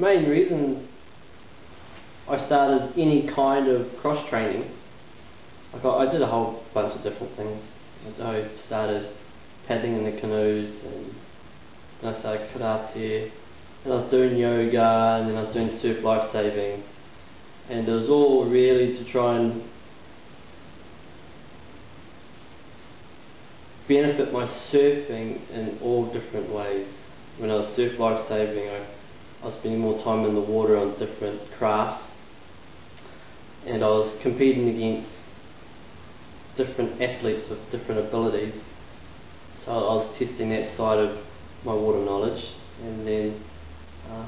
main reason I started any kind of cross training, like I did a whole bunch of different things. I started paddling in the canoes, and then I started karate, and I was doing yoga, and then I was doing surf lifesaving, and it was all really to try and benefit my surfing in all different ways. When I was surf lifesaving, I was spending more time in the water on different crafts, and I was competing against different athletes with different abilities. So I was testing that side of my water knowledge, and then I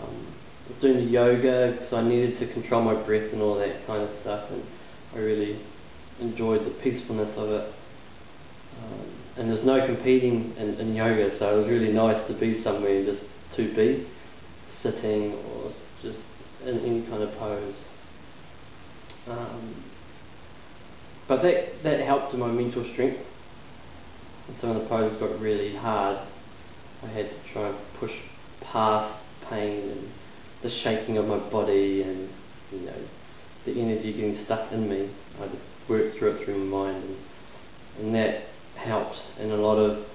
was doing the yoga because I needed to control my breath and all that kind of stuff, and I really enjoyed the peacefulness of it. And there's no competing in yoga, so it was really nice to be somewhere and just to be sitting or just in any kind of pose. But that helped in my mental strength. And some of the poses got really hard. I had to try and push past pain and the shaking of my body, and the energy getting stuck in me. I had to work through it through my mind, and that helped in a lot of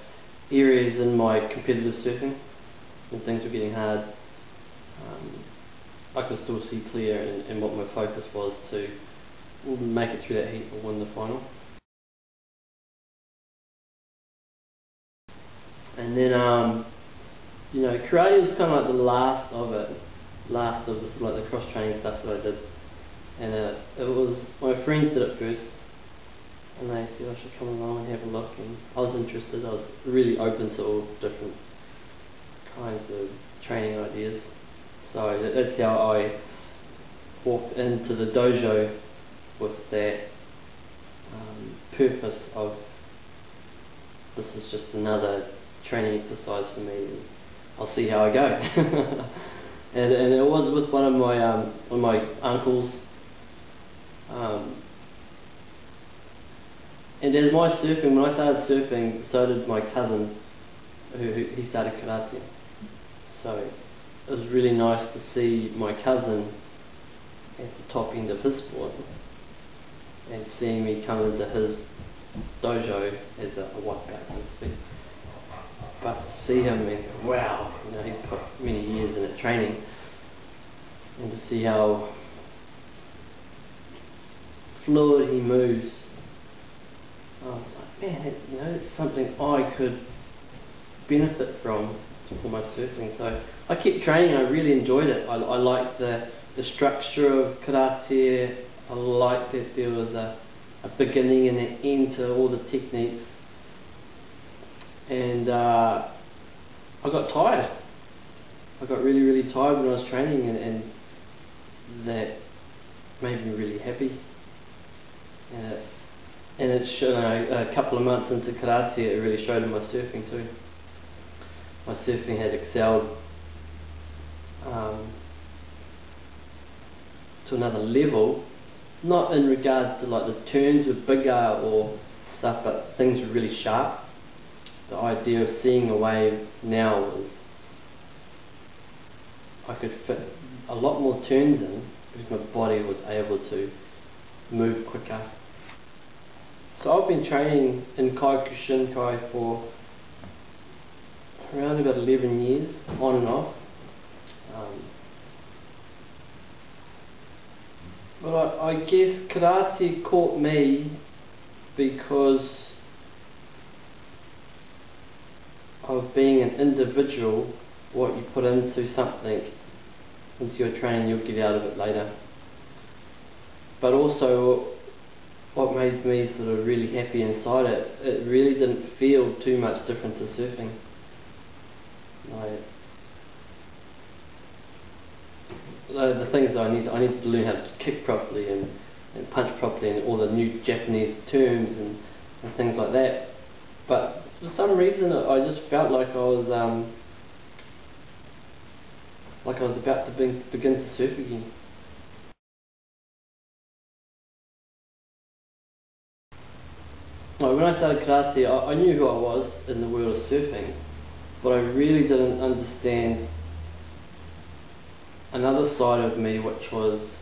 areas in my competitive surfing. When things were getting hard, I could still see clear, and what my focus was to make it through that heat or win the final. And then, karate was kind of like the last of this, like the cross training stuff that I did. And it was, my friends did it first, and they said I should come along and have a look, and I was interested. I was really open to all different kinds of training ideas. So that's how I walked into the dojo, with that purpose of, this is just another training exercise for me, and I'll see how I go. and it was with one of my uncles. And as my surfing, when I started surfing, so did my cousin, he started karate. So it was really nice to see my cousin at the top end of his sport, and seeing me come into his dojo as a white belt, so to speak. But to see him and go, wow, he's put many years in it training, and to see how fluid he moves, I was like, man, it's something I could benefit from for my surfing. So I kept training. I really enjoyed it. I liked the structure of karate. I liked that there was a beginning and an end to all the techniques. And I got tired. I got really, really tired when I was training, and that made me really happy. And it showed, a couple of months into karate, it really showed in my surfing too. My surfing had excelled to another level, not in regards to like the turns were bigger or stuff, but things were really sharp. The idea of seeing a wave now was I could fit a lot more turns in because my body was able to move quicker. So I've been training in Kyokushinkai for around about 11 years, on and off. But I guess karate caught me because of being an individual. What you put into something, into your training, you'll get out of it later. But also, what made me sort of really happy inside it, it really didn't feel too much different to surfing. The things that I needed to learn how to kick properly and punch properly, and all the new Japanese terms and things like that. But for some reason, I just felt like I was about to begin to surf again. When I started karate, I knew who I was in the world of surfing, but I really didn't understand another side of me, which was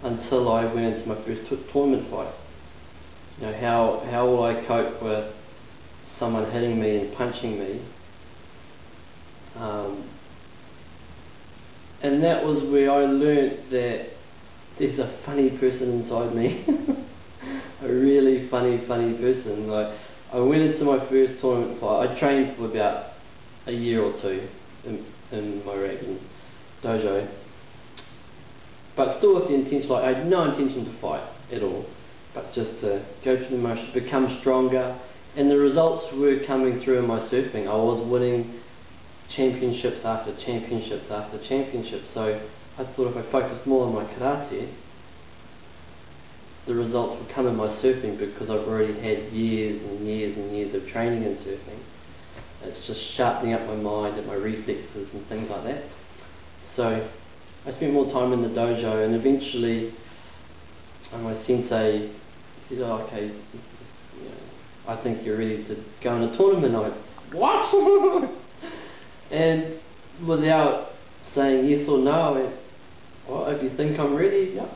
until I went into my first tournament fight. You know, how will I cope with someone hitting me and punching me? And that was where I learnt that there's a funny person inside me. A really funny person. Like, I went into my first tournament fight. I trained for about a year or two in my Reagan dojo, but still with the intention, like, I had no intention to fight at all, but just to go through the motion, become stronger, and the results were coming through in my surfing. I was winning championships after championships after championships, so I thought if I focused more on my karate, the results would come in my surfing, because I've already had years and years and years of training in surfing. It's just sharpening up my mind and my reflexes and things like that. So I spent more time in the dojo, and eventually my sensei said, "Oh, okay, you know, I think you're ready to go in a tournament." I went, "What?" And without saying yes or no, I went, "Well, if you think I'm ready, yeah,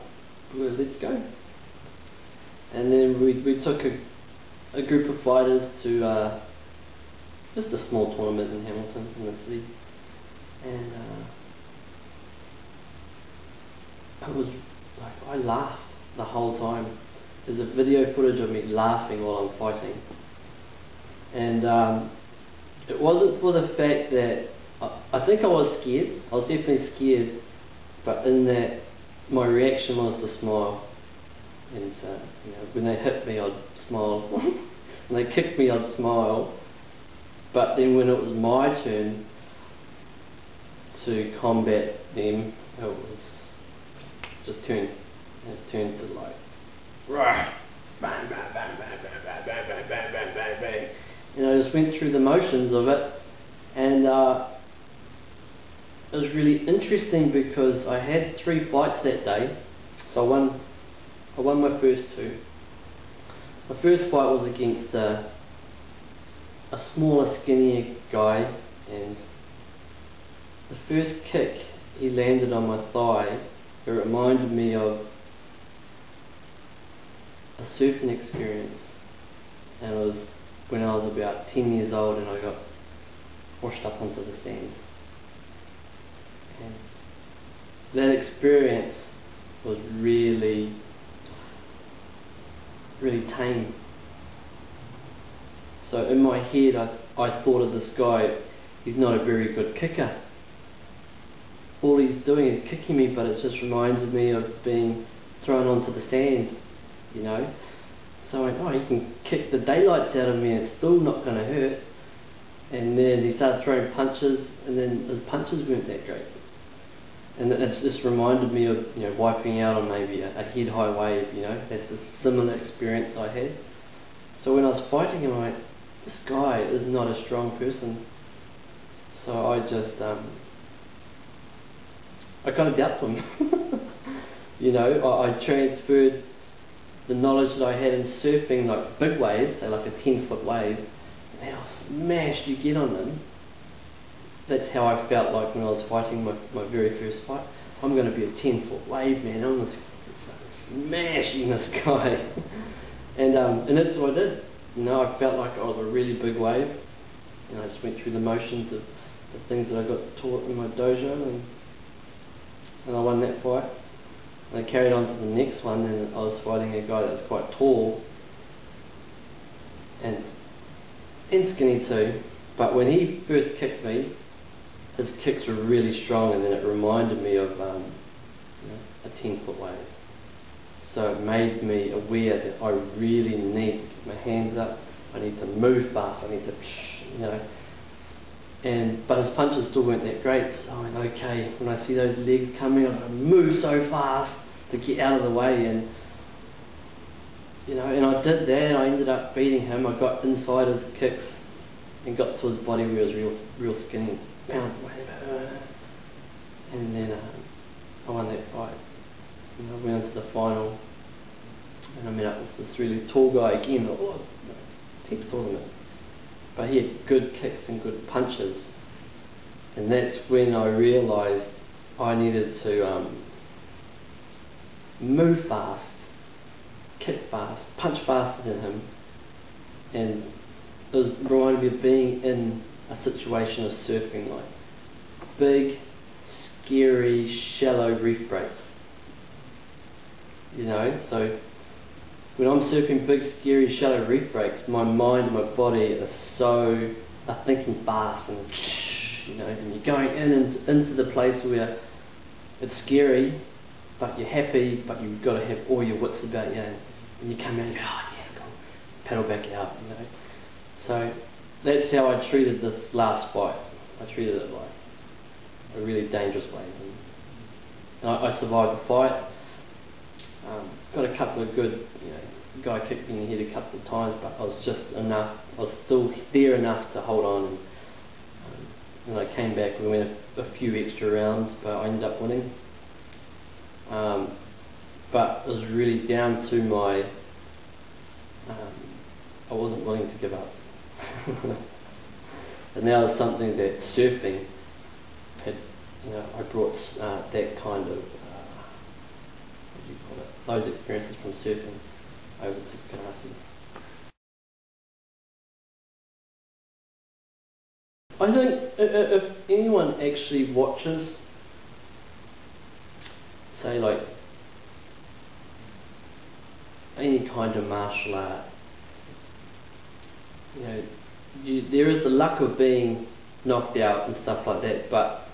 well, let's go." And then we took a group of fighters to just a small tournament in Hamilton, in the city. And it was like, I laughed the whole time. There's a video footage of me laughing while I'm fighting. And it wasn't for the fact that, I think I was scared. I was definitely scared, but in that my reaction was to smile. And you know, when they hit me, I'd smile. When they kicked me, I'd smile. But then when it was my turn to combat them, it was just turned to like, bang, bang, bang, bang, bang, bang, bang, bang, bang, bang, bang, bang. And I just went through the motions of it, and it was really interesting because I had 3 fights that day. So I won my first 2. My first fight was against a smaller, skinnier guy, and the first kick he landed on my thigh, it reminded me of a surfing experience, and it was when I was about 10 years old and I got washed up onto the sand. And that experience was really tame. So in my head I thought of this guy, he's not a very good kicker. All he's doing is kicking me, but it just reminds me of being thrown onto the sand, you know. So I went, oh, he can kick the daylights out of me and it's still not going to hurt. And then he started throwing punches, and then his punches weren't that great. And it's just reminded me of, you know, wiping out on maybe a head-high wave, you know. That's a similar experience I had. So when I was fighting him, I went, this guy is not a strong person. So I just, I kind of doubted him. You know, I transferred the knowledge that I had in surfing, like big waves, say like a 10-foot wave, and how smashed you get on them. That's how I felt like when I was fighting my very first fight. I'm going to be a 10-foot wave, man. I'm just smashing this guy. And that's what I did. You know, I felt like I was a really big wave. And I just went through the motions of the things that I got taught in my dojo, and I won that fight. And I carried on to the next one, and I was fighting a guy that was quite tall and skinny too. But when he first kicked me, his kicks were really strong, and then it reminded me of you know, a 10-foot wave. So it made me aware that I really need to keep my hands up, I need to move fast, I need to, you know. But his punches still weren't that great, so I went, okay, when I see those legs coming, I've got to move so fast to get out of the way, and you know, and I did that. I ended up beating him. I got inside his kicks and got to his body where he was real skinny. And then I won that fight. And I went into the final, and I met up with this really tall guy again. Oh, 10th tournament. But he had good kicks and good punches. And that's when I realised I needed to move fast, kick fast, punch faster than him, and it was reminded me of being in a situation of surfing, like big, scary, shallow reef breaks. You know, so when I'm surfing big, scary, shallow reef breaks, my mind and my body are thinking fast, and you know, and you're going into the place where it's scary, but you're happy, but you've got to have all your wits about you, and you come out and you go, oh yeah, go paddle back out, you know. So that's how I treated this last fight. I treated it like a really dangerous way. And I survived the fight. Got a couple of good, you know, guy kicked me in the head a couple of times, but I was just enough. I was still there enough to hold on. And I came back. We went a few extra rounds, but I ended up winning. But it was really down to my. I wasn't willing to give up. And that was something that surfing had, you know, I brought that kind of, what do you call it, those experiences from surfing over to karate. I think if anyone actually watches, say like any kind of martial art, you know, there is the luck of being knocked out and stuff like that, but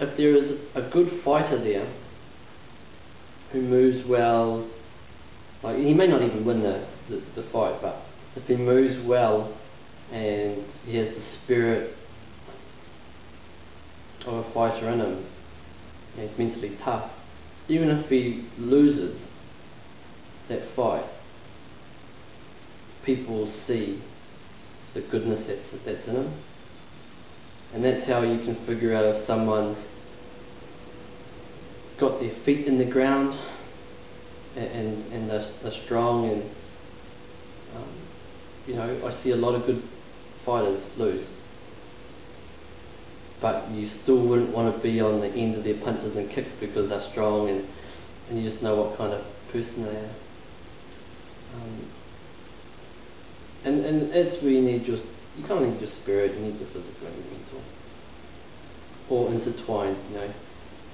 if there is a good fighter there who moves well, like he may not even win the fight, but if he moves well and he has the spirit of a fighter in him, and he's mentally tough, even if he loses that fight, people will see the goodness that's in him. And that's how you can figure out if someone's got their feet in the ground and they're strong. And you know, I see a lot of good fighters lose, but you still wouldn't want to be on the end of their punches and kicks because they're strong, and you just know what kind of person they are. And that's where you need you can't need your spirit, you need your physical and your mental. All intertwined, you know.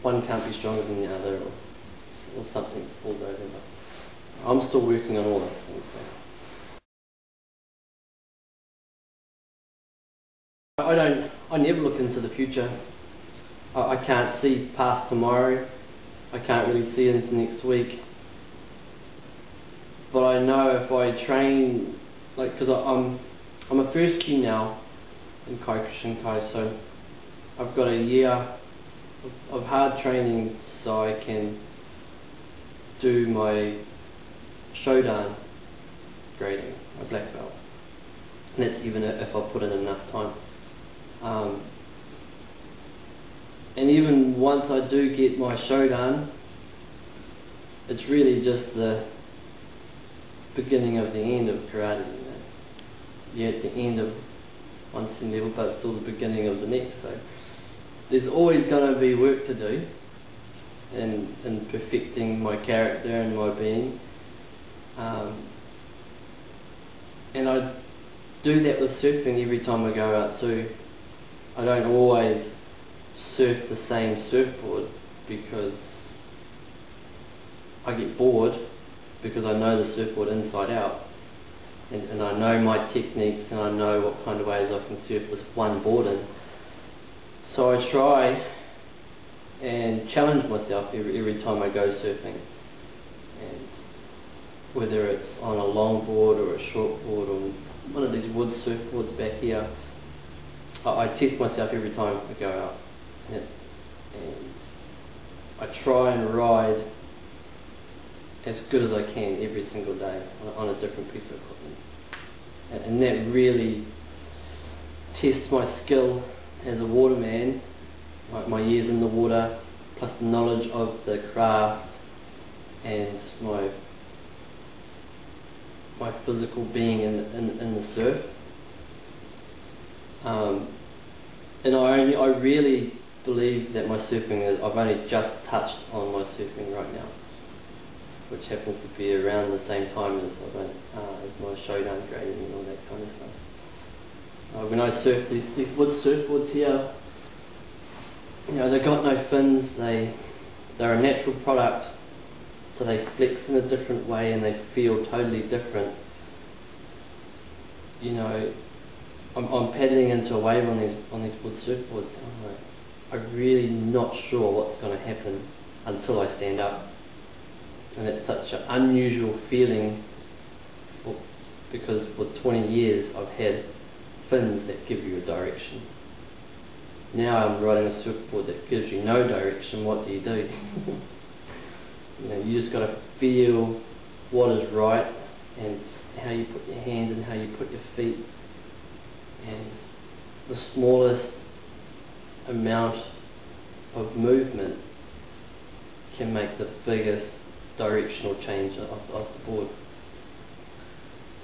One can't be stronger than the other, or something falls over. But I'm still working on all those things. So. I never look into the future. I can't see past tomorrow. I can't really see into next week. But I know if I train, like, because I'm a first key now in Kyokushinkai, so I've got a year of hard training so I can do my Shodan grading, my black belt. And that's even if I put in enough time. And even once I do get my Shodan, it's really just the beginning of the end of karate. You know? You're at the end of one certain level, but it's still the beginning of the next. So there's always going to be work to do in perfecting my character and my being. And I do that with surfing every time I go out too. I don't always surf the same surfboard because I get bored, because I know the surfboard inside out, and I know my techniques, and I know what kind of ways I can surf this one board in. So I try and challenge myself every time I go surfing, and whether it's on a long board or a short board or one of these wood surfboards back here, I test myself every time I go out, and I try and ride as good as I can every single day on a different piece of equipment, and that really tests my skill as a waterman, like my years in the water, plus the knowledge of the craft and my physical being in the surf. And I really believe that my surfing is, I've only just touched on my surfing right now, which happens to be around the same time as my showdown grading and all that kind of stuff. When I surf these wood surfboards here, they've got no fins, they're a natural product, so they flex in a different way and they feel totally different. I'm paddling into a wave on these wood surfboards. I'm really not sure what's going to happen until I stand up, and it's such an unusual feeling because for 20 years I've had fins that give you a direction. Now I'm riding a surfboard that gives you no direction. What do? You just got to feel what is right and how you put your hand and how you put your feet, and the smallest amount of movement can make the biggest directional change of the board.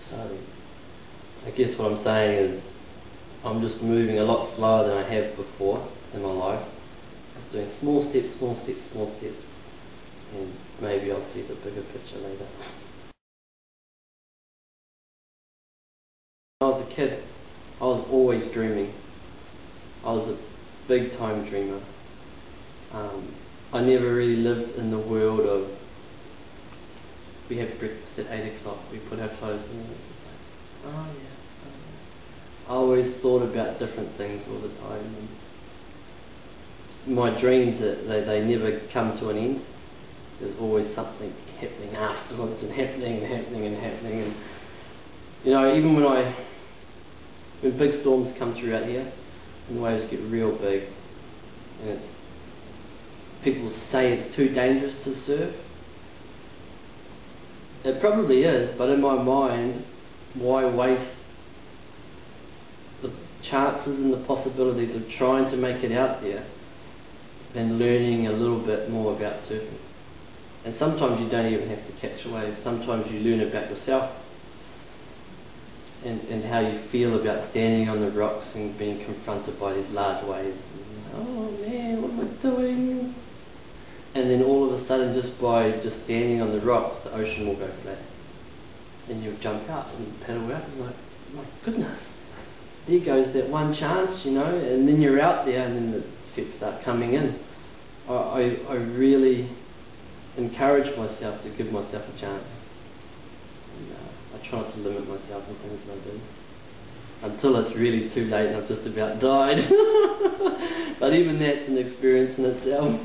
So I guess what I'm saying is I'm just moving a lot slower than I have before in my life. I'm doing small steps, small steps, small steps, and maybe I'll see the bigger picture later. When I was a kid, I was always dreaming. I was a big time dreamer. I never really lived in the world of, we have breakfast at 8 o'clock, we put our clothes on, and it's like, oh yeah. I always thought about different things all the time. And my dreams, they never come to an end. There's always something happening afterwards, and happening and happening and happening. And even when big storms come through out here, and the waves get real big, and people say it's too dangerous to surf. It probably is, but in my mind, why waste the chances and the possibilities of trying to make it out there and learning a little bit more about surfing? And sometimes you don't even have to catch a wave. Sometimes you learn about yourself and how you feel about standing on the rocks and being confronted by these large waves. And, oh man, what am I doing? And then all of a sudden, just by standing on the rocks, the ocean will go flat. And you'll jump out and paddle out and like, my goodness, there goes that one chance, and then you're out there and then the sets start coming in. I really encourage myself to give myself a chance. And, I try not to limit myself in things I do. Until it's really too late and I've just about died. But even that's an experience in itself.